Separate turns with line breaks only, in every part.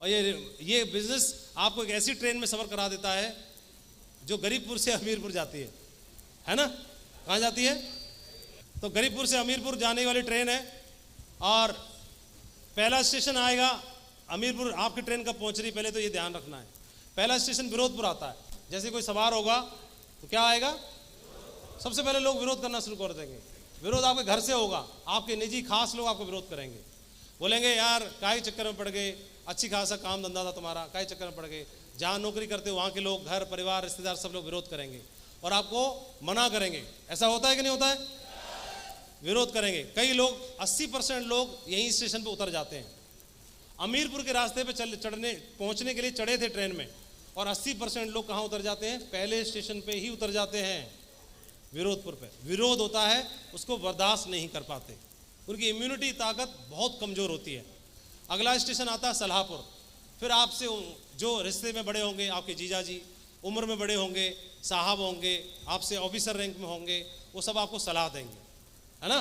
और ये बिजनेस आपको एक ऐसी ट्रेन में सफर करा देता है जो गरीबपुर से हमीरपुर जाती है ना? कहाँ जाती है? तो गरीबपुर से हमीरपुर जाने वाली ट्रेन है और पहला स्टेशन आएगा हमीरपुर। आपकी ट्रेन कब पहुंच रही पहले तो ये ध्यान रखना है। पहला स्टेशन विरोधपुर आता है। जैसे कोई सवार होगा तो क्या आएगा? सबसे पहले लोग विरोध करना शुरू कर देंगे। विरोध आपके घर से होगा, आपके निजी खास लोग आपको विरोध करेंगे, बोलेंगे यार काहे चक्कर में पड़ गए, अच्छी खासा काम धंधा था तुम्हारा, काहे चक्कर में पड़ गए। जहाँ नौकरी करते हो वहाँ के लोग, घर परिवार रिश्तेदार सब लोग विरोध करेंगे और आपको मना करेंगे। ऐसा होता है कि नहीं होता है? विरोध करेंगे। कई लोग 80% लोग यहीं स्टेशन पे उतर जाते हैं। हमीरपुर के रास्ते पे पहुंचने के लिए चढ़े थे ट्रेन में और 80% लोग कहाँ उतर जाते हैं? पहले स्टेशन पे ही उतर जाते हैं, विरोधपुर पे। विरोध होता है, उसको बर्दाश्त नहीं कर पाते, उनकी इम्यूनिटी ताकत बहुत कमज़ोर होती है। अगला स्टेशन आता है सलाहपुर। फिर आपसे जो रिश्ते में बड़े होंगे, आपके जीजा जी उम्र में बड़े होंगे, साहब होंगे, आपसे ऑफिसर रैंक में होंगे, वो सब आपको सलाह देंगे, है ना?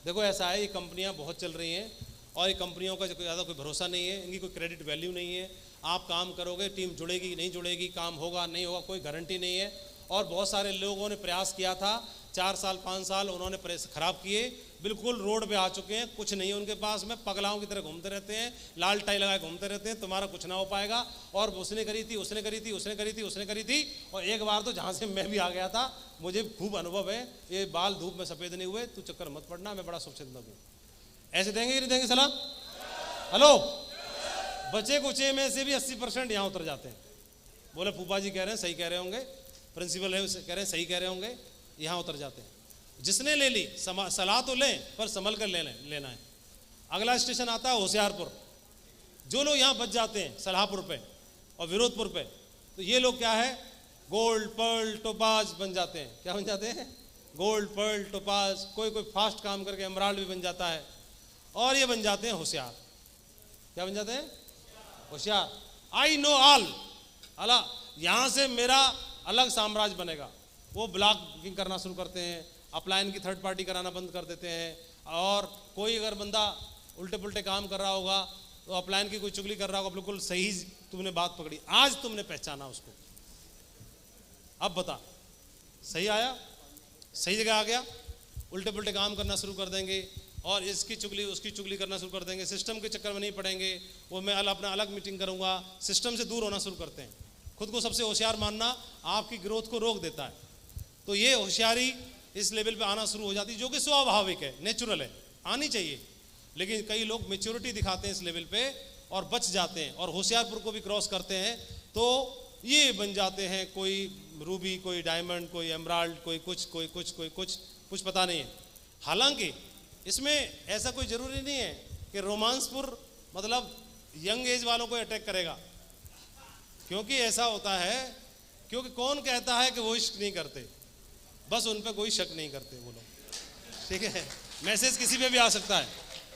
देखो ऐसा है, ये कंपनियां बहुत चल रही हैं और ये कंपनियों का ज़्यादा कोई भरोसा नहीं है, इनकी कोई क्रेडिट वैल्यू नहीं है। आप काम करोगे, टीम जुड़ेगी नहीं जुड़ेगी, काम होगा नहीं होगा, कोई गारंटी नहीं है। और बहुत सारे लोगों ने प्रयास किया था, 4 साल 5 साल उन्होंने प्रेस खराब किए, बिल्कुल रोड पे आ चुके हैं, कुछ नहीं है उनके पास में, पगलाओं की तरह घूमते रहते हैं, लाल टाई लगाए घूमते रहते हैं, तुम्हारा कुछ ना हो पाएगा। और उसने करी थी, उसने करी थी, उसने करी थी, उसने करी थी। और एक बार तो जहाँ से मैं भी आ गया था, मुझे खूब अनुभव है, ये बाल धूप में सफ़ेद नहीं हुए, तू चक्कर मत पड़ना, मैं बड़ा शुभचिंतक हूँ। ऐसे देंगे कि नहीं देंगे सलाह? हेलो, बचे कुचे में से भी 80% यहाँ उतर जाते हैं। बोले फूफा जी कह रहे हैं सही कह रहे होंगे, प्रिंसिपल है कह रहे हैं सही कह रहे होंगे, यहाँ उतर जाते हैं। जिसने ले ली सलाह तो लें पर संभल कर लेना है। अगला स्टेशन आता है होशियारपुर। जो लोग यहाँ बच जाते हैं सलाहपुर पे और विरोधपुर पे, तो ये लोग क्या है? गोल्ड पर्ल टोपाज बन जाते हैं। क्या बन जाते हैं? Gold pearl topaz. कोई फास्ट काम करके एमराल्ड भी बन जाता है और ये बन जाते हैं होशियार। क्या बन जाते हैं? होशियार। आई नो ऑल, अला यहाँ से मेरा अलग साम्राज्य बनेगा। वो ब्लॉक बुकिंग करना शुरू करते हैं, अपलाइन की थर्ड पार्टी कराना बंद कर देते हैं। और कोई अगर बंदा उल्टे पुल्टे काम कर रहा होगा तो अपलाइन की कोई चुगली कर रहा होगा, बिल्कुल सही तुमने बात पकड़ी, आज तुमने पहचाना उसको, अब बता सही आया, सही जगह आ गया। उल्टे पुल्टे काम करना शुरू कर देंगे और इसकी चुगली उसकी चुगली करना शुरू कर देंगे। सिस्टम के चक्कर में नहीं पड़ेंगे, वो मैं अपना अलग मीटिंग करूँगा, सिस्टम से दूर होना शुरू करते हैं। खुद को सबसे होशियार मानना आपकी ग्रोथ को रोक देता है। तो ये होशियारी इस लेवल पे आना शुरू हो जाती है, जो कि स्वाभाविक है, नेचुरल है, आनी चाहिए। लेकिन कई लोग मैच्योरिटी दिखाते हैं इस लेवल पे और बच जाते हैं और होशियारपुर को भी क्रॉस करते हैं, तो ये बन जाते हैं कोई रूबी, कोई डायमंड, कोई एमराल्ड, कोई कुछ पता नहीं है। हालांकि इसमें ऐसा कोई ज़रूरी नहीं है कि रोमांसपुर मतलब यंग एज वालों को अटैक करेगा, क्योंकि ऐसा होता है, क्योंकि कौन कहता है कि वो इश्क नहीं करते, बस उन पर कोई शक नहीं करते वो लोग, ठीक है? मैसेज किसी पे भी आ सकता है,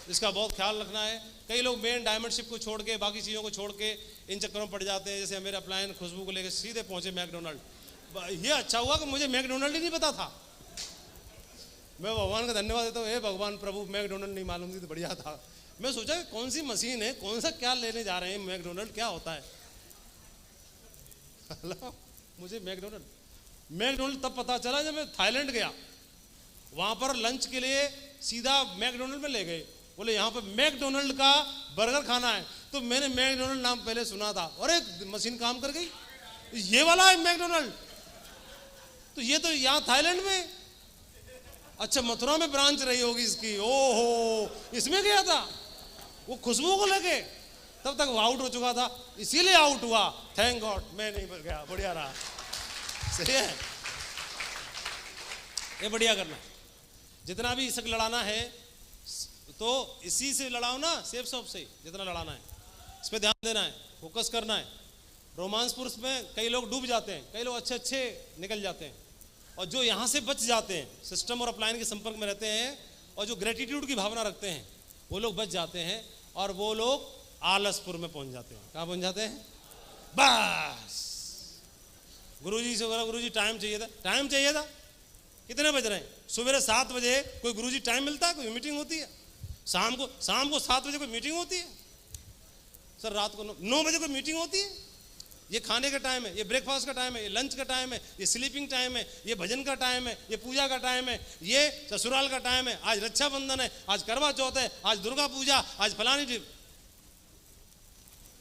इसका बहुत ख्याल रखना है। कई लोग मेन डायमंडशिप को छोड़ के, बाकी चीज़ों को छोड़ के इन चक्करों में पड़ जाते हैं। जैसे मेरे अपलाइन खुशबू को लेकर सीधे पहुंचे मैकडोनल्ड। ये अच्छा हुआ कि मुझे मैकडोनल्ड ही नहीं पता था, मैं भगवान का धन्यवाद देता हूँ, हे भगवान प्रभु, मैकडोनल्ड नहीं मालूम थी तो बढ़िया था। मैं सोचा कि कौन सी मशीन है, कौन सा क्या लेने जा रहे हैं, मैकडोनल्ड क्या होता है। मुझे मैकडोनल्ड तब पता चला जब मैं थाईलैंड गया, वहाँ पर लंच के लिए सीधा मैकडोनल्ड में ले गए, बोले यहाँ पर मैकडोनल्ड का बर्गर खाना है। तो मैंने मैकडोनल्ड नाम पहले सुना था और एक मशीन काम कर गई, ये वाला है मैकडोनल्ड, तो ये तो यहाँ थाईलैंड में, अच्छा मथुरा में ब्रांच रही होगी इसकी, ओहो इसमें गया था वो खुशबू को लेके, तब तक वो आउट हो चुका था, इसीलिए आउट हुआ, थैंक गॉड मैं नहीं गया, बढ़िया रहा। सही है, ये बढ़िया करना। जितना भी इसक लड़ाना है तो इसी से लड़ाओ ना, सेफ शॉप से जितना लड़ाना है, इस पर ध्यान देना है, फोकस करना है। रोमांसपुर में कई लोग डूब जाते हैं, कई लोग अच्छे निकल जाते हैं, और जो यहाँ से बच जाते हैं, सिस्टम और अपलाइन के संपर्क में रहते हैं और जो ग्रेटिट्यूड की भावना रखते हैं, वो लोग बच जाते हैं और वो लोग आलसपुर में पहुंच जाते हैं। कहाँ पहुंच जाते हैं? बस गुरुजी से बोला, गुरुजी टाइम चाहिए था, टाइम चाहिए था, कितने बज रहे हैं? सुबह 7 बजे कोई गुरुजी टाइम मिलता है? कोई मीटिंग होती है? शाम को 7 बजे कोई मीटिंग होती है? सर रात को 9 बजे कोई मीटिंग होती है? ये खाने का टाइम है, ये ब्रेकफास्ट का टाइम है, ये लंच का टाइम है, ये स्लीपिंग टाइम है, ये भजन का टाइम है, ये पूजा का टाइम है, ये ससुराल का टाइम है, आज रक्षाबंधन है, आज करवा चौथ है, आज दुर्गा पूजा, आज फलानी ट्रिप।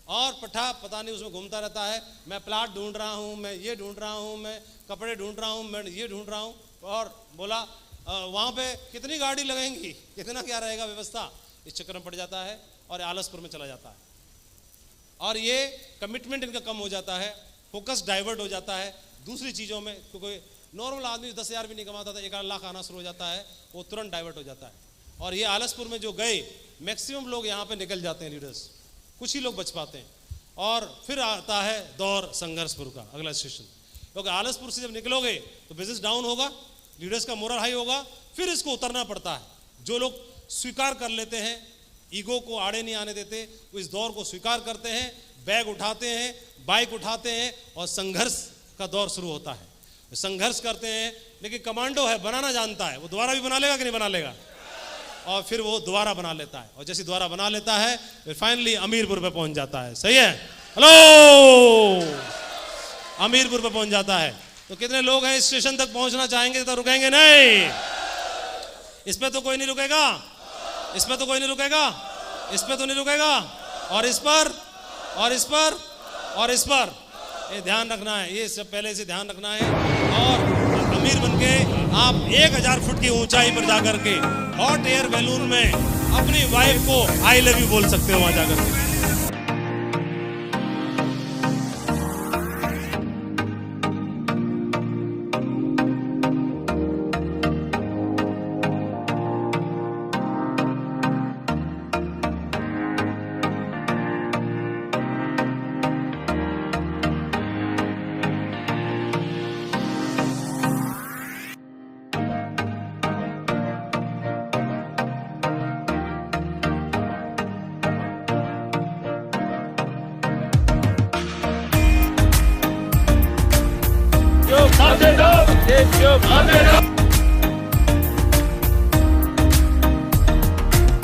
और पठा पता नहीं उसमें घूमता रहता है, मैं प्लाट ढूंढ रहा हूँ, मैं ये ढूंढ रहा हूँ, मैं कपड़े ढूंढ रहा हूँ, मैं ये ढूंढ रहा हूँ। और बोला वहाँ पे कितनी गाड़ी लगेंगी, कितना क्या रहेगा व्यवस्था, इस चक्कर में पड़ जाता है और आलसपुर में चला जाता है। और ये कमिटमेंट इनका कम हो जाता है, फोकस डाइवर्ट हो जाता है दूसरी चीज़ों में। क्योंकि नॉर्मल आदमी 10,000 भी नहीं कमाता था, 1 लाख आना शुरू हो जाता है, वो तुरंत डाइवर्ट हो जाता है। और ये आलसपुर में जो गए, मैक्सिमम लोग यहाँ पे निकल जाते हैं लीडर्स, कुछ ही लोग बच पाते हैं। और फिर आता है दौर संघर्षपुर का अगला स्टेशन, क्योंकि आलसपुर से जब निकलोगे तो बिजनेस डाउन होगा, लीडर्स का मोरल हाई होगा, फिर इसको उतरना पड़ता है। जो लोग स्वीकार कर लेते हैं, ईगो को आड़े नहीं आने देते, वो इस दौर को स्वीकार करते हैं, बैग उठाते हैं, बाइक उठाते हैं और संघर्ष का दौर शुरू होता है। संघर्ष करते हैं, लेकिन कमांडो है, बनाना जानता है, वो दोबारा भी बना लेगा कि नहीं बना लेगा, और फिर वो दोबारा बना लेता है। और जैसे दोबारा बना लेता है फिर फाइनली अमीरपुर पे पहुंच जाता है। सही है? हेलो, अमीरपुर पे पहुंच जाता है। तो कितने लोग हैं इस स्टेशन तक पहुंचना चाहेंगे तो रुकेंगे नहीं? इस पे तो कोई नहीं रुकेगा, इस पे तो कोई नहीं रुकेगा, इस पे तो नहीं रुकेगा, और इस पर, और इस पर, और इस पर, ये ध्यान रखना है, ये सब पहले से ध्यान रखना है। और अमीर बनके आप 1000 फुट की ऊंचाई पर जाकर के हॉट एयर बैलून में अपनी वाइफ को आई लव यू बोल सकते हो वहां जाकर के।
Yo,